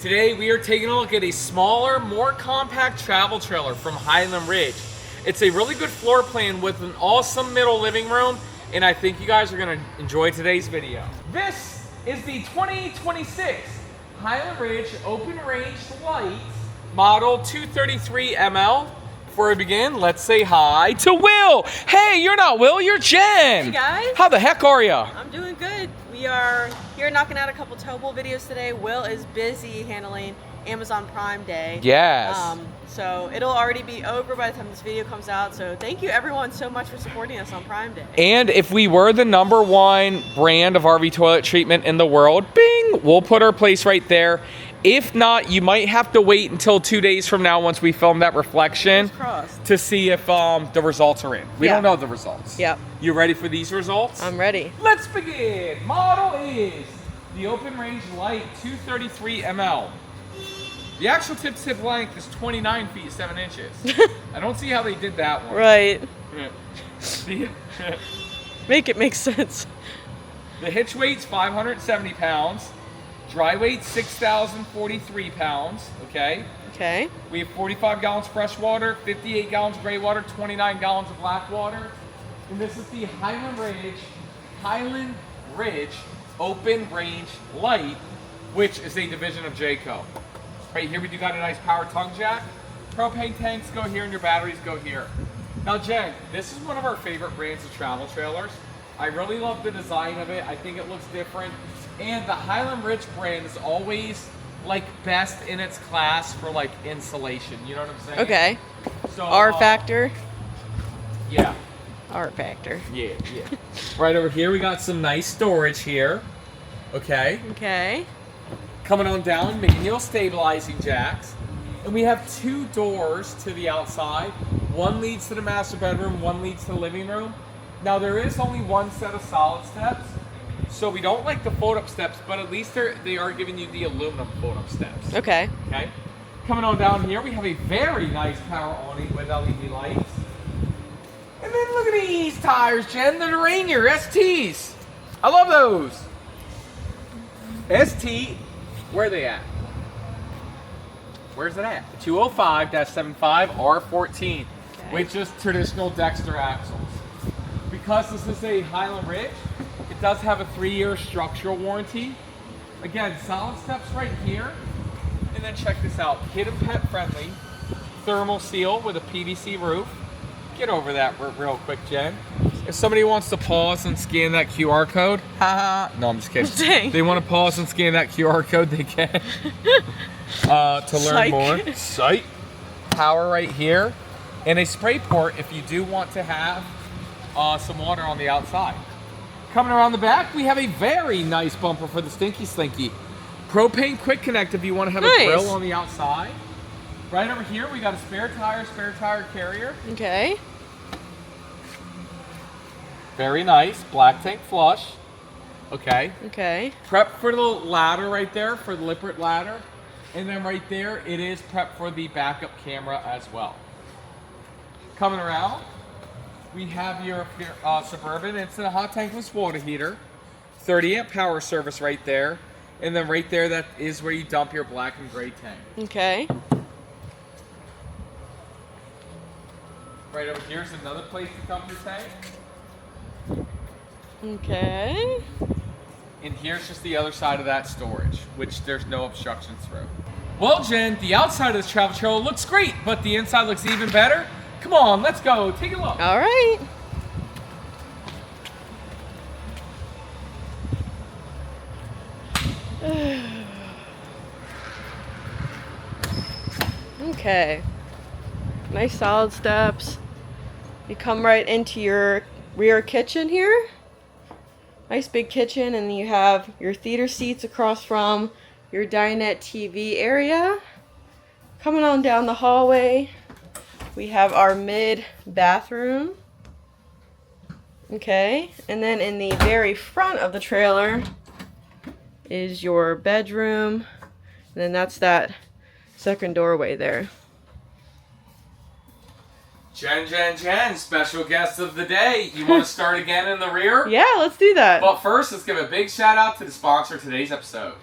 Today we are taking a look at a smaller, more compact travel trailer from Highland Ridge. It's a really good floor plan with an awesome middle living room, and I think you guys are going to enjoy today's video. This is the 2026 Highland Ridge Open Range Light Model 233 ML. Before we begin, let's say hi to Will. Hey, you're not Will, you're Jen. Hey guys. How the heck are ya? I'm doing good. We are here knocking out a couple towable videos today. Will is busy handling Amazon Prime Day. Yes. So it'll already be over by the time this video comes out. So thank you everyone so much for supporting us on Prime Day. And if we were the #1 brand of RV toilet treatment in the world, bing, we'll put our place right there. If not, you might have to wait until 2 days from now once we film that reflection to see if the results are in. We don't know the results. Yep. You ready for these results? I'm ready. Let's begin. Model is the Open Range Light 233 ML. The actual tip-to-tip length is 29 feet 7 inches. I don't see how they did that one. Right. Make it make sense. The hitch weight's 570 pounds. Dry weight, 6,043 pounds, okay? Okay. We have 45 gallons fresh water, 58 gallons gray water, 29 gallons of black water. And this is the Highland Ridge Open Range Light, which is a division of Jayco. Right here we do got a nice power tongue jack. Propane tanks go here and your batteries go here. Now Jen, this is one of our favorite brands of travel trailers. I really love the design of it. I think it looks different. And the Highland Ridge brand is always like best in its class for like insulation. You know what I'm saying? Okay. So R factor. Yeah. R factor. Yeah. Right over here we got some nice storage here. Okay. Okay. Coming on down, manual stabilizing jacks. And we have 2 doors to the outside. One leads to the master bedroom, one leads to the living room. Now there is only one set of solid steps. So we don't like the fold-up steps, but at least they are giving you the aluminum fold-up steps. Okay. Okay. Coming on down here, we have a very nice power awning with LED lights. And then look at these tires, Jen. They're the Rainier STs. I love those. ST, where are they at? Where's it at? 205-75 R14, with just traditional Dexter axles. Because this is a Highland Ridge, it does have a 3-year structural warranty. Again, solid steps right here. And then check this out, kid and pet friendly, thermal seal with a PVC roof. Get over that real quick, Jen. If somebody wants to pause and scan that QR code, no, I'm just kidding. They want to pause and scan that QR code, they can. To learn more. Psych. Power right here. And a spray port if you do want to have some water on the outside. Coming around the back, we have a very nice bumper for the Stinky Slinky. Propane quick connect if you want to have a grill on the outside. Right over here, we got a spare tire carrier. Okay. Very nice, black tank flush. Okay. Okay. Prep for the ladder right there, for the Lippert ladder. And then right there, it is prep for the backup camera as well. Coming around, we have your Suburban instant hot tankless water heater, 30 amp power service right there, and then right there that is where you dump your black and gray tank. Okay. Right over here is another place to dump your tank. Okay. And here's just the other side of that storage, which there's no obstructions through. Well, Jen, the outside of this travel trailer looks great, but the inside looks even better. Come on, let's go. Take a look. All right. Okay. Nice solid steps. You come right into your rear kitchen here. Nice big kitchen, and you have your theater seats across from your dinette TV area. Coming on down the hallway, we have our mid bathroom. Okay, and then in the very front of the trailer is your bedroom, and then that's that second doorway there. Jen, special guest of the day. You want to start again in the rear? Yeah, let's do that. But first, let's give a big shout out to the sponsor of today's episode.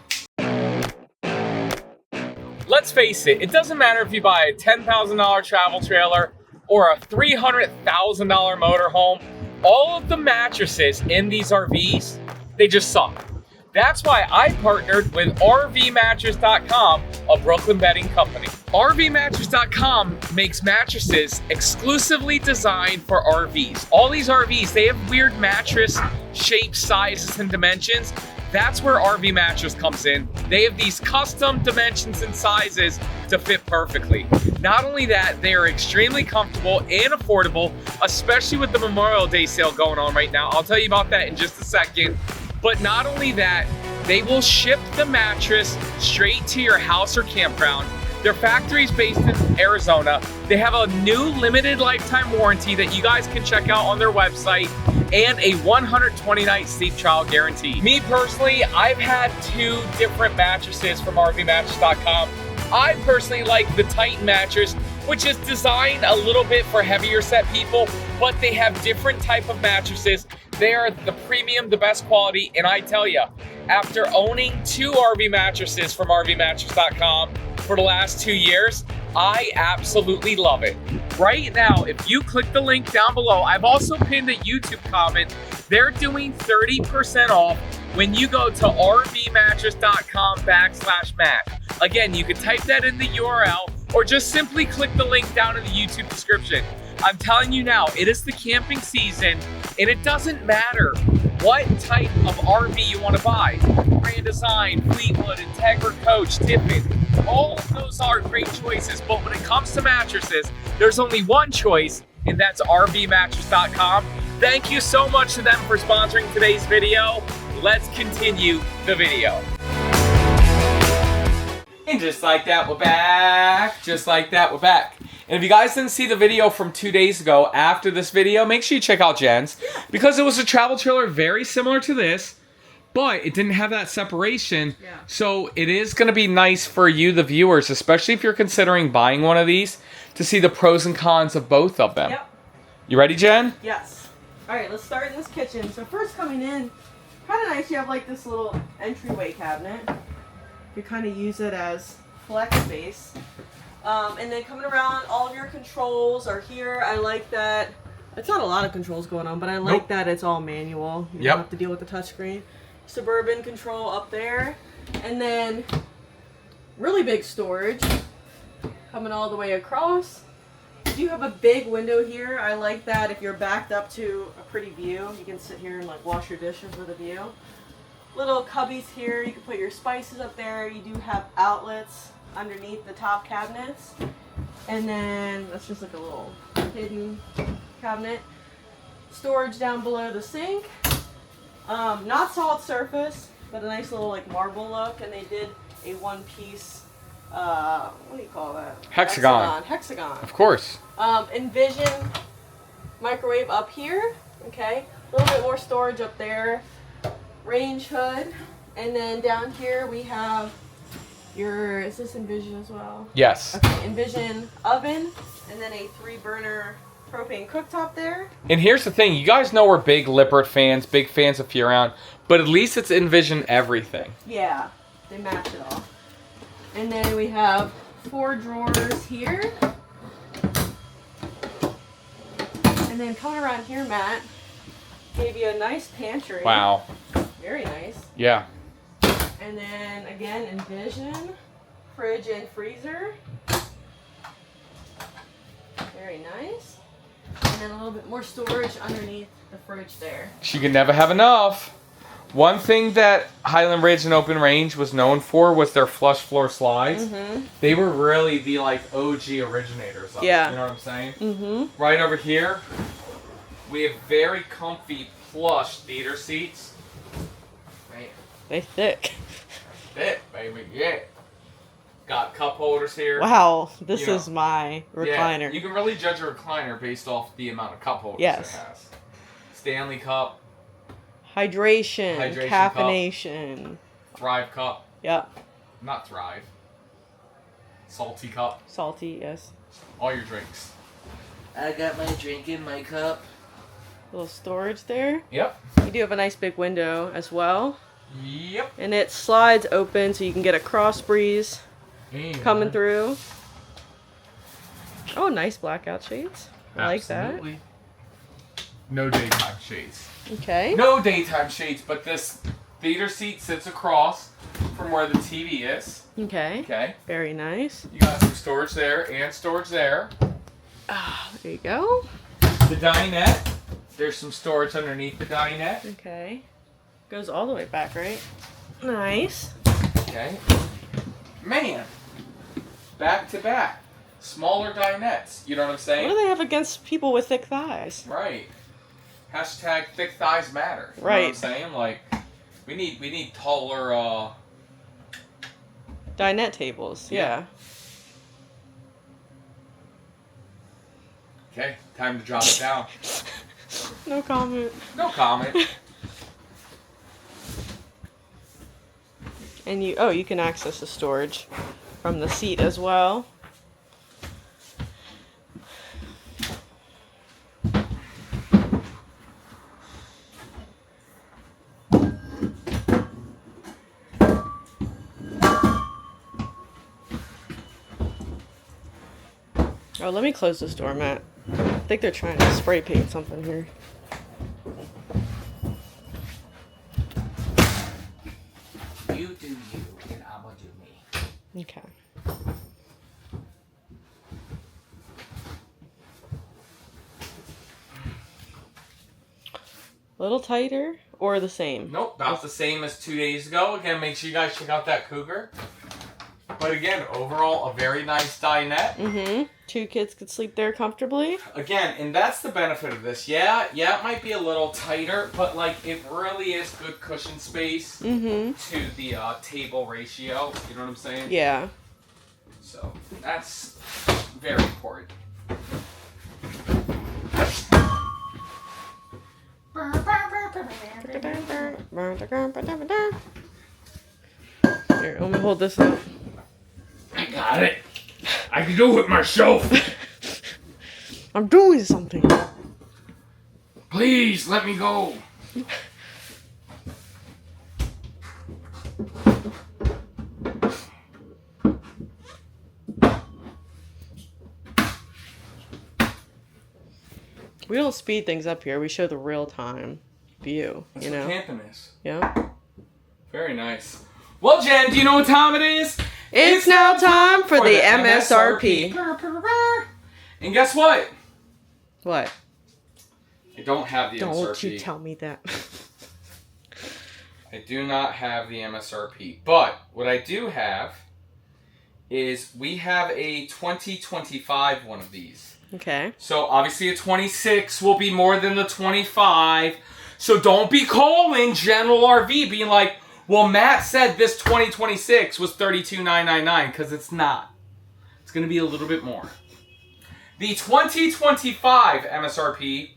let's face it, it doesn't matter if you buy a $10,000 travel trailer or a $300,000 motorhome, all of the mattresses in these RVs, they just suck. That's why I partnered with RVmattress.com, a Brooklyn bedding company. RVmattress.com makes mattresses exclusively designed for RVs. All these RVs, they have weird mattress shapes, sizes, and dimensions. That's where RV Mattress comes in. They have these custom dimensions and sizes to fit perfectly. Not only that, they are extremely comfortable and affordable, especially with the Memorial Day sale going on right now. I'll tell you about that in just a second. But not only that, they will ship the mattress straight to your house or campground. Their factory is based in Arizona. They have a new limited lifetime warranty that you guys can check out on their website, and a 120-night sleep trial guarantee. Me personally, I've had 2 different mattresses from RVmattress.com. I personally like the Titan mattress, which is designed a little bit for heavier set people, but they have different type of mattresses. They are the premium, the best quality, and I tell you, after owning 2 RV mattresses from RVmattress.com for the last 2 years, I absolutely love it. Right now, if you click the link down below, I've also pinned a YouTube comment. They're doing 30% off when you go to rvmattress.com/Matt. Again, you can type that in the URL or just simply click the link down in the YouTube description. I'm telling you now, it is the camping season, and it doesn't matter what type of RV you want to buy. Grand Design, Fleetwood, Integra Coach, Tiffin, all of those are great choices, but when it comes to mattresses, there's only one choice, and that's RVmattress.com. Thank you so much to them for sponsoring today's video. Let's continue the video. And just like that, we're back. Just like that, we're back. And if you guys didn't see the video from 2 days ago after this video, make sure you check out Jen's, because it was a travel trailer very similar to this, but it didn't have that separation. Yeah. So it is going to be nice for you, the viewers, especially if you're considering buying one of these, to see the pros and cons of both of them. Yep. You ready, Jen? Yes. All right, let's start in this kitchen. So first coming in, kind of nice, you have like this little entryway cabinet. You kind of use it as flex space. And then coming around, all of your controls are here. I like that. It's not a lot of controls going on, but I like that it's all manual. You don't have to deal with the touchscreen. Suburban control up there. And then really big storage coming all the way across. You do have a big window here. I like that. If you're backed up to a pretty view, you can sit here and like wash your dishes with a view. Little cubbies here. You can put your spices up there. You do have outlets underneath the top cabinets, and then that's just like a little hidden cabinet. Storage down below the sink. Not solid surface, but a nice little like marble look, and they did a one-piece what do you call that? Hexagon. Of course. Envision microwave up here. Okay, a little bit more storage up there. Range hood, and then down here we have your, is this Envision as well? Yes. Okay, Envision oven, and then a 3-burner propane cooktop there. And here's the thing, you guys know we're big Lippert fans, big fans of Furon, but at least it's Envision everything. Yeah, they match it all. And then we have 4 drawers here. And then coming around here, Matt gave you a nice pantry. Wow. Very nice. Yeah. And then again, Envision, fridge and freezer. Very nice. And then a little bit more storage underneath the fridge there. She could never have enough. One thing that Highland Ridge and Open Range was known for was their flush floor slides. Mm-hmm. They were really the like OG originators of it, you know what I'm saying? Mm-hmm. Right over here, we have very comfy plush theater seats. They thick. Thick, baby, yeah. Got cup holders here. Wow, this is my recliner. Yeah, you can really judge a recliner based off the amount of cup holders it has. Stanley cup. Hydration caffeination. Cup. Thrive cup. Yep. Not Thrive. Salty cup. Salty, yes. All your drinks. I got my drink in my cup. Little storage there. Yep. You do have a nice big window as well. Yep. And it slides open so you can get a cross breeze And coming through. Oh, nice blackout shades. I like that. absolutely. No daytime shades. Okay. No daytime shades, but this theater seat sits across from where the TV is. Okay. Okay. Very nice. You got some storage there and storage there. Ah, there you go. The dinette. There's some storage underneath the dinette. Okay. Goes all the way back, right? Nice. Okay. Man. Back to back. Smaller dinettes. You know what I'm saying? What do they have against people with thick thighs? Right. Hashtag thick thighs matter. You know Right. what I'm saying? Like, we need taller, Dinette tables. Yeah. Yeah. Okay, time to drop it down. No comment. No comment. And you can access the storage from the seat as well. Oh, let me close this door, Matt. I think they're trying to spray paint something here. You do you, and I'ma do me. Okay. A little tighter or the same? Nope, about the same as 2 days ago. Again, make sure you guys check out that Cougar. But again, overall, a very nice dinette. Mm-hmm. 2 kids could sleep there comfortably. Again, and that's the benefit of this. Yeah, it might be a little tighter, but like it really is good cushion space Mm-hmm. to the table ratio. You know what I'm saying? Yeah. So that's very important. Here, let me hold this up. I got it. I can do it myself. I'm doing something. Please let me go. We don't speed things up here. We show the real time view. That's You what know. camping is. Yeah. Very nice. Well, Jen, do you know what time it is? It's now time for the MSRP. And guess what? What? I don't have the Don't MSRP. you tell me that. I do not have the MSRP. But what I do have is we have a 2025 one of these. Okay. So obviously a 26 will be more than the 25. So don't be calling General RV being like, well, Matt said this 2026 was $32,999, because it's not. It's going to be a little bit more. The 2025 MSRP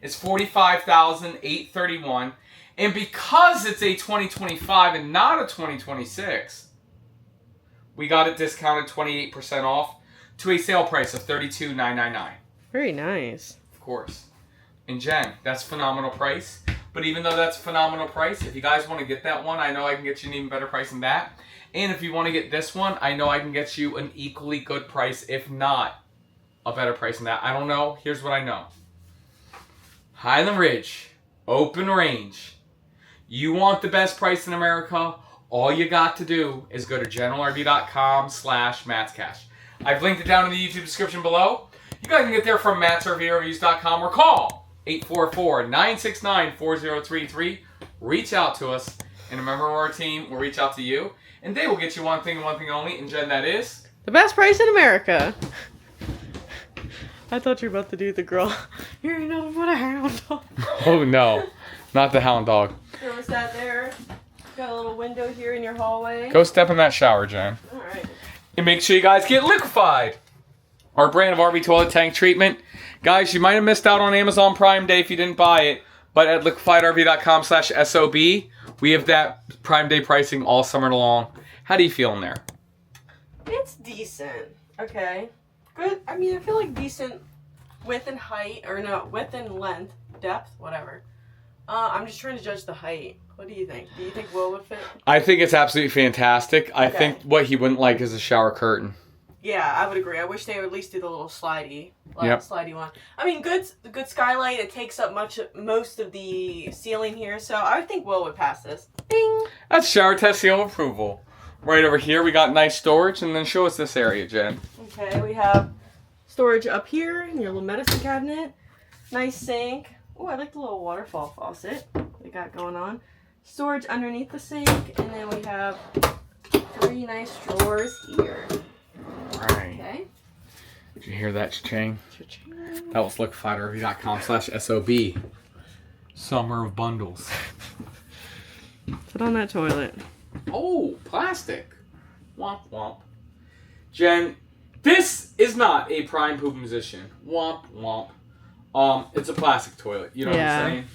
is $45,831, and because it's a 2025 and not a 2026, we got it discounted 28% off to a sale price of $32,999. Very nice. Of course. And Jen, that's phenomenal price. But even though that's phenomenal price, if you guys want to get that one, I know I can get you an even better price than that. And if you want to get this one, I know I can get you an equally good price, if not a better price than that. I don't know. Here's what I know. Highland Ridge, open range. You want the best price in America, all you got to do is go to generalrv.com/mattscash. I've linked it down in the YouTube description below. You guys can get there from mattsrvreviews.com or call 844-969-4033. Reach out to us, and a member of our team will reach out to you, and they will get you one thing and one thing only. And Jen, that is The best price in America. I thought you were about to do the girl. You ain't nothing but a hound dog. oh no, not the hound dog. Thermostat there. Got a little window here in your hallway. Go step in that shower, Jen. All right. And make sure you guys get Liquified, our brand of RV toilet tank treatment. Guys, you might have missed out on Amazon Prime Day if you didn't buy it, but at liquifiedrv.com/SOB, we have that Prime Day pricing all summer long. How do you feel in there? It's decent. Okay. Good. I mean, I feel like decent width and height, or no, width and length, depth, whatever. I'm just trying to judge the height. What do you think? Do you think Will would fit? I think it's absolutely fantastic. I Okay. think what he wouldn't like is a shower curtain. Yeah, I would agree. I wish they would at least do the little slidey Yep. slidey one. I mean, the good skylight. It takes up most of the ceiling here, so I think Will would pass this. Ding. That's shower test seal of approval. Right over here, we got nice storage, and then show us this area, Jen. Okay, we have storage up here in your little medicine cabinet. Nice sink. Oh, I like the little waterfall faucet we got going on. Storage underneath the sink, and then we have 3 nice drawers here. Right. Okay. Did you hear that, cha-ching? Cha-ching. That was liquifiedrv.com/SOB. Summer of bundles. Put on that toilet. Oh, plastic. Womp womp. Jen, this is not a prime poop position. Womp womp. It's a plastic toilet. You know what I'm saying?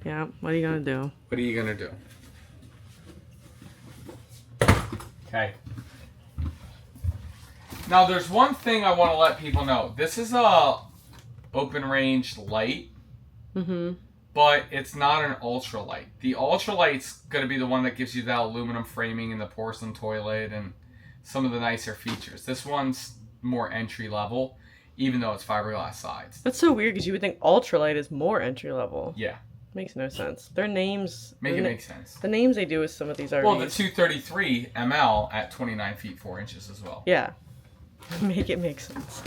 Yeah. What are you gonna do? What are you gonna do? Okay. Now, there's one thing I want to let people know. This is a open range light, but it's not an ultralight. The ultralight's going to be the one that gives you that aluminum framing and the porcelain toilet and some of the nicer features. This one's more entry level, even though it's fiberglass sides. That's so weird because you would think ultralight is more entry level. Yeah. Makes no sense. Their names Make it make sense. The names they do with some of these RVs. Well, the 233 ml at 29 feet 4 inches as well. Yeah. Make it make sense.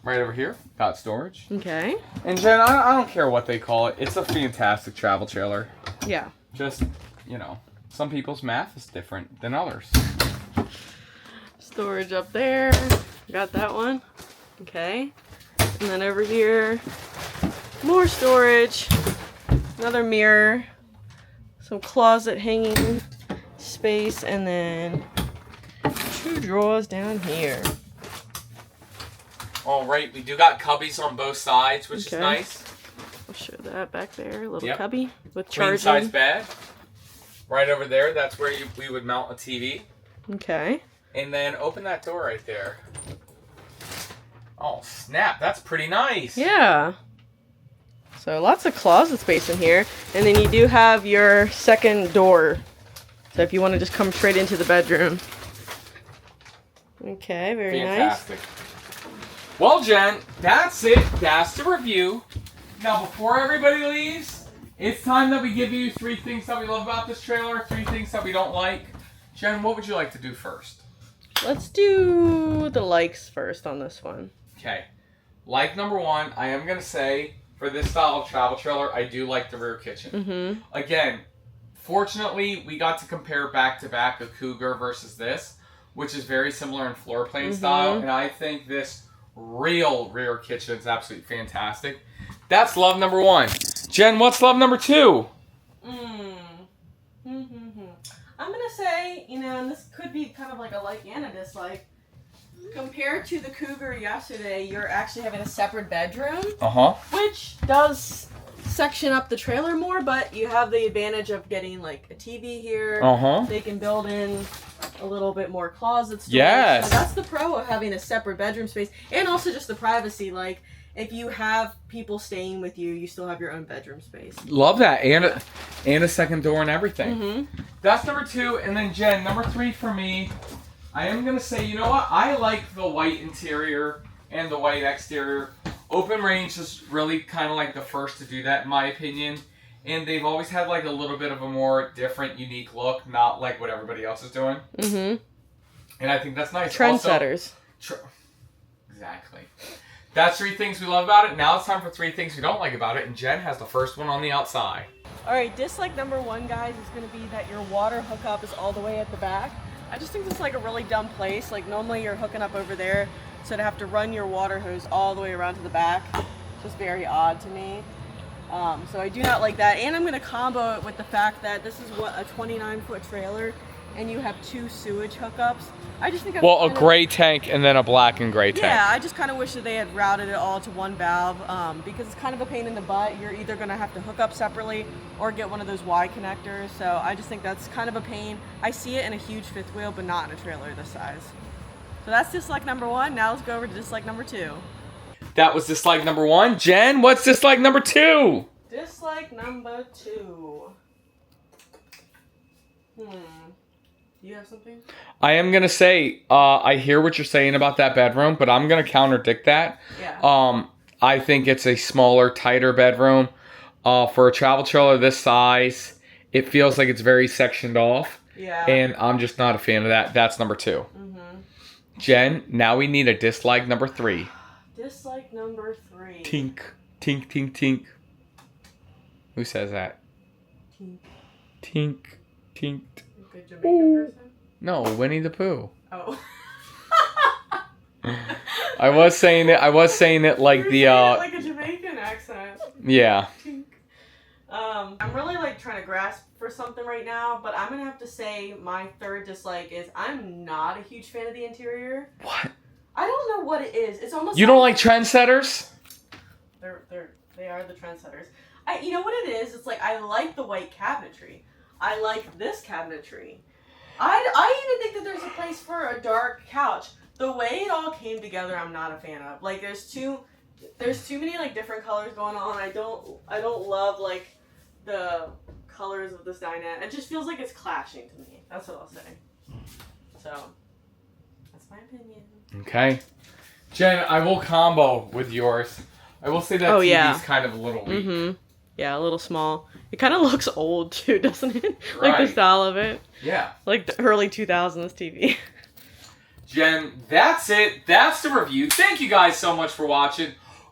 Right over here, got storage. Okay. And Jen, I don't care what they call it. It's a fantastic travel trailer. Yeah. Just, some people's math is different than others. Storage up there. Got that one. Okay. And then over here, more storage. Another mirror. Some closet hanging space. And then 2 drawers down here. All right, we do got cubbies on both sides, which is Okay. nice. I'll show that back there. A little Yep. cubby with Queen charging. size bed. Right over there, that's where we would mount a TV. Okay. And then open that door right there. Oh, snap, that's pretty nice. Yeah. So lots of closet space in here. And then you do have your second door. So if you want to just come straight into the bedroom. Okay, very Fantastic. Well, Jen, that's it. That's the review. Now, before everybody leaves, it's time that we give you 3 things that we love about this trailer, 3 things that we don't like. Jen, what would you like to do first? nice. Let's do the likes first on this one. Okay. Like number 1, I am going to say, for this style of travel trailer, I do like the rear kitchen. Again, fortunately, we got to compare back-to-back a Cougar versus this, which is very similar in floor plan style, and I think this real rear kitchen is absolutely fantastic. That's love number 1. Jen, what's love number 2? I'm gonna say, and this could be kind of like a like and a dislike. Compared to the Cougar yesterday, you're actually having a separate bedroom, which does section up the trailer more, but you have the advantage of getting like a TV here. They can build in a little bit more closet storage. Yes. So that's the pro of having a separate bedroom space, and also just the privacy. Like if you have people staying with you, you still have your own bedroom space. Love that, and a second door and everything. That's number 2, and then Jen, number 3 for me. I am gonna say, you know what? I like the white interior and the white exterior. Open range is really kind of like the first to do that, in my opinion. And they've always had like a little bit of a more different, unique look, not like what everybody else is doing. And I think that's nice. Trendsetters. Exactly. That's 3 things we love about it. Now it's time for 3 things we don't like about it. And Jen has the first one on the outside. All right, dislike number 1, guys, is going to be that your water hookup is all the way at the back. I just think this is like a really dumb place. Like normally you're hooking up over there, so to have to run your water hose all the way around to the back, it's just very odd to me. So I do not like that. And I'm going to combo it with the fact that this is what a 29-foot trailer, and you have 2 sewage hookups. I just think that's Well, a gray tank and then a black and gray tank. Yeah, I just kind of wish that they had routed it all to one valve because it's kind of a pain in the butt. You're either going to have to hook up separately or get one of those Y connectors. So I just think that's kind of a pain. I see it in a huge 5th wheel, but not in a trailer this size. So that's dislike number 1. Now let's go over to dislike number 2. That was dislike number 1. Jen, what's dislike number 2? Dislike looks like number 2. Do you have something? I am gonna say, I hear what you're saying about that bedroom, but I'm gonna contradict that. Yeah. I think it's a smaller, tighter bedroom. For a travel trailer this size, it feels like it's very sectioned off. Yeah. And I'm just not a fan of that. That's number 2. Jen, now we need a dislike number 3. Dislike number 3. Tink, tink, tink, tink. Who says that? Tink. Tink, tink. Good Jamaican person? No, Winnie the Pooh. Oh. I was saying it like You're the saying it like a Jamaican accent. yeah. Tink. I'm really like trying to grasp for something right now, but I'm gonna have to say my third dislike is I'm not a huge fan of the interior. What? I don't know what it is. It's almost You don't like trendsetters? They are the trendsetters. You know what it is? It's like I like the white cabinetry. I like this cabinetry. I even think that there's a place for a dark couch. The way it all came together, I'm not a fan of. Like there's too many like different colors going on. I don't love like the colors of this dinette. It just feels like it's clashing to me. That's what I'll say. So that's my opinion. Okay. Jen, I will combo with yours. I will say that TV's kind of a little weak. Yeah, a little small. It kind of looks old too, doesn't it? Right. Like the style of it. Yeah. Like the early 2000s TV. Jen, that's it. That's the review. Thank you guys so much for watching.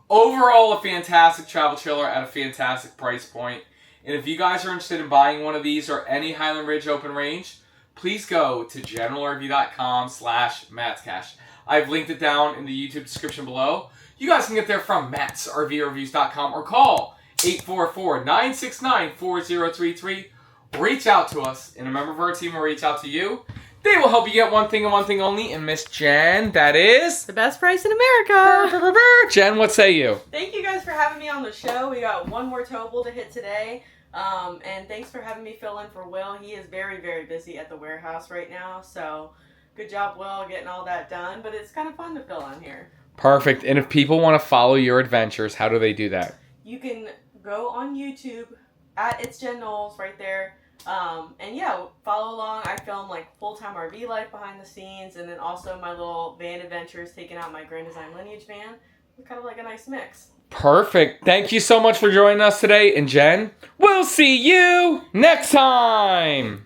Overall, a fantastic travel trailer at a fantastic price point. And if you guys are interested in buying one of these or any Highland Ridge open range, please go to generalrv.com/mattscash. I've linked it down in the YouTube description below. You guys can get there from mattsrvreviews.com or call 844-969-4033. Reach out to us, and a member of our team will reach out to you. They will help you get one thing and one thing only. And Miss Jen, that is The best price in America. Jen, what say you? Thank you guys for having me on the show. We got one more towable to hit today. And thanks for having me fill in for Will. He is very, very busy at the warehouse right now. So good job, Will, getting all that done. But it's kind of fun to fill in here. Perfect. And if people want to follow your adventures, how do they do that? You can go on YouTube at It's Jen Knowles right there. And yeah, follow along. I film like full-time RV life behind the scenes, and then also my little van adventures, taking out my Grand Design Lineage van. It's kind of like a nice mix. Perfect. Thank you so much for joining us today. And Jen, we'll see you next time.